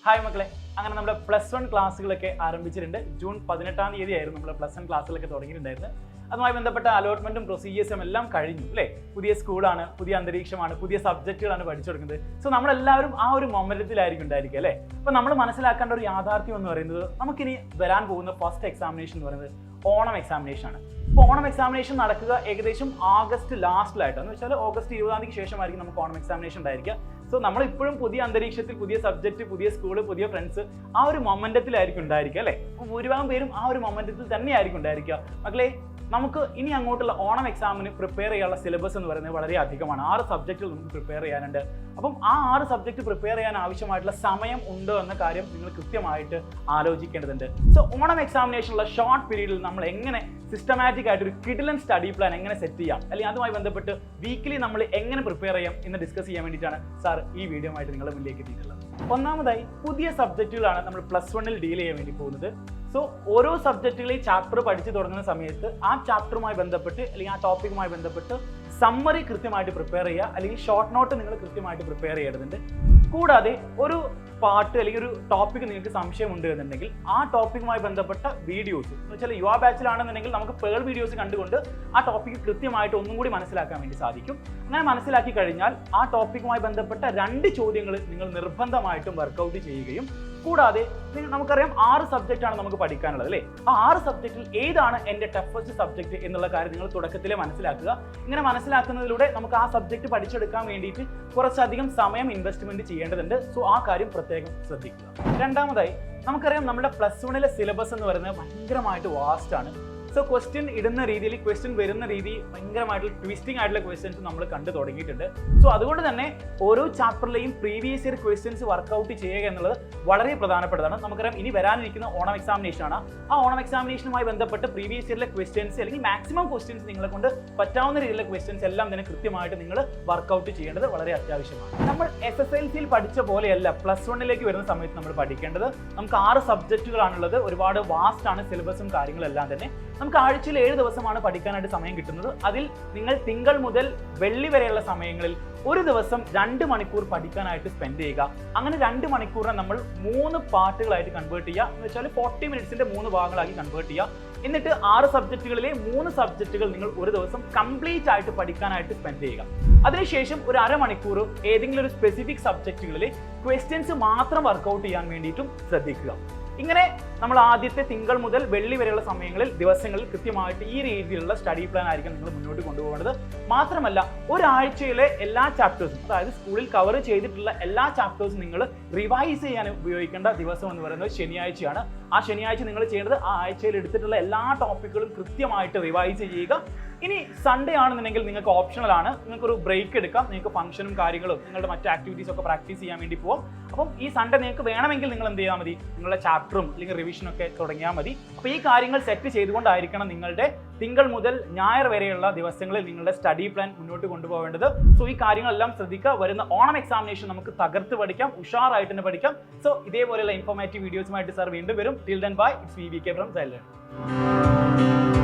Hi മക്കളെ, അങ്ങനെ നമ്മുടെ +1 ക്ലാസ്സുകളൊക്കെ ആരംഭിച്ചിട്ടുണ്ട്. ജൂൺ 18-ാം തീയതി ആയിരുന്നു നമ്മൾ +1 ക്ലാസ്സുകളൊക്കെ തുടങ്ങിയിട്ടുണ്ടായിരുന്നത്. അതുമായി ബന്ധപ്പെട്ട അലോട്ട്മെന്റും പ്രൊസീജിയേഴ്സും എല്ലാം കഴിഞ്ഞു അല്ലേ. പുതിയ സ്കൂളാണ്, പുതിയ അന്തരീക്ഷമാണ്, പുതിയ സബ്ജക്റ്റുകളാണ് പഠിച്ചു കൊടുക്കുന്നത്. സോ നമ്മളെല്ലാവരും ആ ഒരു മൊമെന്റത്തിലായിരിക്കും ഉണ്ടായിരിക്കുക അല്ലേ. അപ്പോൾ നമ്മൾ മനസ്സിലാക്കേണ്ട ഒരു യാഥാർത്ഥ്യം എന്ന് പറയുന്നത് നമുക്കിനി വരാൻ പോകുന്ന ഫസ്റ്റ് എക്സാമിനേഷൻ എന്ന് പറയുന്നത് ഓണം എക്സാമിനേഷൻ ആണ്. ഇപ്പോൾ ഓണം എക്സാമിനേഷൻ നടക്കുക ഏകദേശം ആഗസ്റ്റ് ലാസ്റ്റിലായിട്ടാണ്. എന്ന് വെച്ചാൽ ഓഗസ്റ്റ് 20-ാം തീയതിക്ക് ശേഷമായിരിക്കും നമുക്ക് ഓണം എക്സാമിനേഷൻ ഉണ്ടായിരിക്കുക. സോ നമ്മളിപ്പോഴും പുതിയ അന്തരീക്ഷത്തിൽ, പുതിയ സബ്ജക്റ്റ്, പുതിയ സ്കൂള്, പുതിയ ഫ്രണ്ട്സ്, ആ ഒരു മൊമെന്റത്തിലായിരിക്കും ഉണ്ടായിരിക്കുക അല്ലേ. അപ്പോൾ ഭൂരിഭാഗം പേരും ആ ഒരു മൊമെന്റത്തിൽ തന്നെയായിരിക്കും ഉണ്ടായിരിക്കുക. മക്കളെ, നമുക്ക് ഇനി അങ്ങോട്ടുള്ള ഓണം എക്സാമിന് പ്രിപ്പയർ ചെയ്യാനുള്ള സിലബസ് എന്ന് പറയുന്നത് വളരെ അധികമാണ്. 6 സബ്ജക്റ്റുകൾ നമുക്ക് പ്രിപ്പയർ ചെയ്യാനുണ്ട്. അപ്പം ആ 6 സബ്ജക്റ്റ് പ്രിപ്പയർ ചെയ്യാൻ ആവശ്യമായിട്ടുള്ള സമയം ഉണ്ടോ എന്ന കാര്യം നിങ്ങൾ കൃത്യമായിട്ട് ആലോചിക്കേണ്ടതുണ്ട്. സോ ഓണം എക്സാമിനേഷനുള്ള ഷോർട്ട് പീരീഡിൽ നമ്മൾ എങ്ങനെ സിസ്റ്റമാറ്റിക് ആയിട്ട് ഒരു കിഡിലൻ സ്റ്റഡി പ്ലാൻ എങ്ങനെ സെറ്റ് ചെയ്യാം, അല്ലെങ്കിൽ അതുമായി ബന്ധപ്പെട്ട് വീക്കിലി നമ്മൾ എങ്ങനെ പ്രിപ്പയർ ചെയ്യാം എന്ന് ഡിസ്കസ് ചെയ്യാൻ വേണ്ടിയിട്ടാണ് സാർ ഈ വീഡിയോ ആയിട്ട് നിങ്ങളുടെ മുന്നിലേക്ക് എത്തിയിട്ടുള്ളത്. ഒന്നാമതായി, പുതിയ സബ്ജക്റ്റുകളാണ് നമ്മൾ +1-ൽ ഡീൽ ചെയ്യാൻ വേണ്ടി പോകുന്നത്. സോ ഓരോ സബ്ജക്റ്റുകളെയും ചാപ്റ്റർ പഠിച്ചു തുടങ്ങുന്ന സമയത്ത് ആ ചാപ്റ്ററുമായി ബന്ധപ്പെട്ട് അല്ലെങ്കിൽ ആ ടോപ്പിക്കുമായി ബന്ധപ്പെട്ട് സമ്മറി കൃത്യമായിട്ട് പ്രിപ്പയർ ചെയ്യുക, അല്ലെങ്കിൽ ഷോർട്ട് നോട്ട് നിങ്ങൾ കൃത്യമായിട്ട് പ്രിപ്പയർ ചെയ്യേണ്ടതുണ്ട്. കൂടാതെ ഒരു പാർട്ട് അല്ലെങ്കിൽ ഒരു ടോപ്പിക് നിങ്ങൾക്ക് സംശയമുണ്ട് എന്നുണ്ടെങ്കിൽ ആ ടോപ്പിക്കുമായി ബന്ധപ്പെട്ട വീഡിയോസ്, എന്ന് വെച്ചാൽ യുവ ബാച്ചിലാണെന്നുണ്ടെങ്കിൽ നമുക്ക് പേൾ വീഡിയോസ് കണ്ടുകൊണ്ട് ആ ടോപ്പിക്ക് കൃത്യമായിട്ട് ഒന്നും കൂടി മനസ്സിലാക്കാൻ വേണ്ടി സാധിക്കും. അങ്ങനെ മനസ്സിലാക്കി കഴിഞ്ഞാൽ ആ ടോപ്പിക്കുമായി ബന്ധപ്പെട്ട 2 ചോദ്യങ്ങൾ നിങ്ങൾ നിർബന്ധമായിട്ടും വർക്കൗട്ട് ചെയ്യുകയും, കൂടാതെ നമുക്കറിയാം 6 സബ്ജക്റ്റാണ് നമുക്ക് പഠിക്കാനുള്ളത് അല്ലേ. ആ 6 സബ്ജക്റ്റിൽ ഏതാണ് എൻ്റെ ടഫസ്റ്റ് സബ്ജക്റ്റ് എന്നുള്ള കാര്യം നിങ്ങൾ തുടക്കത്തിലെ മനസ്സിലാക്കുക. ഇങ്ങനെ മനസ്സിലാക്കുന്നതിലൂടെ നമുക്ക് ആ സബ്ജക്റ്റ് പഠിച്ചെടുക്കാൻ വേണ്ടിയിട്ട് കുറച്ചധികം സമയം ഇൻവെസ്റ്റ്മെന്റ് ചെയ്യേണ്ടതുണ്ട്. സോ ആ കാര്യം പ്രത്യേകം ശ്രദ്ധിക്കുക. രണ്ടാമതായി, നമുക്കറിയാം നമ്മുടെ +1-ലെ സിലബസ് എന്ന് പറയുന്നത് ഭയങ്കരമായിട്ട് വാസ്റ്റ് ആണ്. സോ ക്വസ്റ്റ്യൻ ഇടുന്ന രീതിയിൽ, ക്വസ്റ്റ്യൻ വരുന്ന രീതി ഭയങ്കരമായിട്ടുള്ള ട്വിസ്റ്റിംഗ് ആയിട്ടുള്ള ക്വസ്റ്റ്യൻസ് നമ്മൾ കണ്ടു തുടങ്ങിയിട്ടുണ്ട്. സോ അതുകൊണ്ട് തന്നെ ഓരോ ചാപ്റ്ററിലെയും പ്രീവിയസ് ഇയർ ക്വസ്റ്റ്യൻസ് വർക്കൗട്ട് ചെയ്യുക എന്നുള്ളത് വളരെ പ്രധാനപ്പെട്ടതാണ്. നമുക്കറിയാം ഇനി വരാനിരിക്കുന്ന ഓണം എക്സാമിനേഷൻ ആണ്. ആ ഓണം എക്സാമിനേഷനുമായി ബന്ധപ്പെട്ട് പ്രീവിയസ് ഇയറിലെ ക്വസ്റ്റ്യൻസ് അല്ലെങ്കിൽ മാക്സിമം ക്വസ്റ്റ്യൻസ് നിങ്ങളെ കൊണ്ട് പറ്റാവുന്ന രീതിയിലുള്ള ക്വസ്റ്റ്യൻസ് എല്ലാം തന്നെ കൃത്യമായിട്ട് നിങ്ങൾ വർക്കൗട്ട് ചെയ്യേണ്ടത് വളരെ അത്യാവശ്യമാണ്. നമ്മൾ SSLCയിൽ പഠിച്ച പോലെയല്ല +1-ലേക്ക് വരുന്ന സമയത്ത് നമ്മൾ പഠിക്കേണ്ടത്. നമുക്ക് 6 സബ്ജക്റ്റുകളാണുള്ളത്. ഒരുപാട് വാസ്റ്റ് ആണ് സിലബസും കാര്യങ്ങളെല്ലാം തന്നെ. നമുക്ക് ആഴ്ചയിൽ 7 ദിവസമാണ് പഠിക്കാനായിട്ട് സമയം കിട്ടുന്നത്. അതിൽ നിങ്ങൾ തിങ്കൾ മുതൽ വെള്ളി വരെയുള്ള സമയങ്ങളിൽ ഒരു ദിവസം 2 മണിക്കൂർ പഠിക്കാനായിട്ട് സ്പെൻഡ് ചെയ്യുക. അങ്ങനെ 2 മണിക്കൂറിനെ നമ്മൾ 3 പാർട്ടുകളായിട്ട് കൺവേർട്ട് ചെയ്യുക. എന്ന് വെച്ചാൽ 40 മിനിറ്റ്സിന്റെ 3 ഭാഗങ്ങളാക്കി കൺവേർട്ട് ചെയ്യുക. എന്നിട്ട് 6 സബ്ജക്റ്റുകളിലെ 3 സബ്ജക്റ്റുകൾ നിങ്ങൾ ഒരു ദിവസം കംപ്ലീറ്റ് ആയിട്ട് പഠിക്കാനായിട്ട് സ്പെൻഡ് ചെയ്യുക. അതിനുശേഷം ഒരു അരമണിക്കൂർ ഏതെങ്കിലും ഒരു സ്പെസിഫിക് സബ്ജക്റ്റുകളിൽ ക്വസ്റ്റ്യൻസ് മാത്രം വർക്കൗട്ട് ചെയ്യാൻ വേണ്ടിയിട്ടും ശ്രദ്ധിക്കുക. ഇങ്ങനെ നമ്മൾ ആദ്യത്തെ തിങ്കൾ മുതൽ വെള്ളി വരെയുള്ള ദിവസങ്ങളിൽ കൃത്യമായിട്ട് ഈ രീതിയിലുള്ള സ്റ്റഡി പ്ലാൻ ആയിരിക്കും നിങ്ങൾ മുന്നോട്ട് കൊണ്ടുപോകേണ്ടത്. മാത്രമല്ല, ഒരാഴ്ചയിലെ എല്ലാ ചാപ്റ്റേഴ്സും, അതായത് സ്കൂളിൽ കവർ ചെയ്തിട്ടുള്ള എല്ലാ ചാപ്റ്റേഴ്സും നിങ്ങൾ റിവൈസ് ചെയ്യാൻ ഉപയോഗിക്കേണ്ട ദിവസം എന്ന് പറയുന്നത് ശനിയാഴ്ചയാണ്. ആ ശനിയാഴ്ച നിങ്ങൾ ചെയ്യേണ്ടത് ആ ആഴ്ചയിൽ എടുത്തിട്ടുള്ള എല്ലാ ടോപ്പിക്കുകളും കൃത്യമായിട്ട് റിവൈസ് ചെയ്യുക. ഇനി സൺഡേ ആണെന്നുണ്ടെങ്കിൽ നിങ്ങൾക്ക് ഓപ്ഷണൽ ആണ്, നിങ്ങൾക്കൊരു ബ്രേക്ക് എടുക്കാം. നിങ്ങൾക്ക് ഫംഗ്ഷനും കാര്യങ്ങളും നിങ്ങളുടെ മറ്റ് ആക്ടിവിറ്റീസ് ഒക്കെ പ്രാക്ടീസ് ചെയ്യാൻ വേണ്ടി പോകും. അപ്പം ഈ സൺഡേ നിങ്ങൾക്ക് വേണമെങ്കിൽ നിങ്ങൾ എന്ത് ചെയ്താൽ മതി, നിങ്ങളുടെ ചാപ്റ്ററും അല്ലെങ്കിൽ റിവിഷനും ഒക്കെ തുടങ്ങിയാൽ മതി. അപ്പോൾ ഈ കാര്യങ്ങൾ സെറ്റ് ചെയ്തുകൊണ്ടായിരിക്കണം നിങ്ങളുടെ തിങ്കൾ മുതൽ ഞായർ വരെയുള്ള ദിവസങ്ങളിൽ നിങ്ങളുടെ സ്റ്റഡി പ്ലാൻ മുന്നോട്ട് കൊണ്ടുപോകേണ്ടത്. സോ ഈ കാര്യങ്ങളെല്ലാം ശ്രദ്ധിക്കുക. വരുന്ന ഓണം എക്സാമിനേഷൻ നമുക്ക് തകർത്ത് പഠിക്കാം, ഉഷാറായിട്ട് തന്നെ പഠിക്കാം. സോ ഇതേപോലെയുള്ള ഇൻഫോർമേറ്റീവ് വീഡിയോസുമായിട്ട് സാർ വീണ്ടും വരും. Till then bye, it's VVK from silent.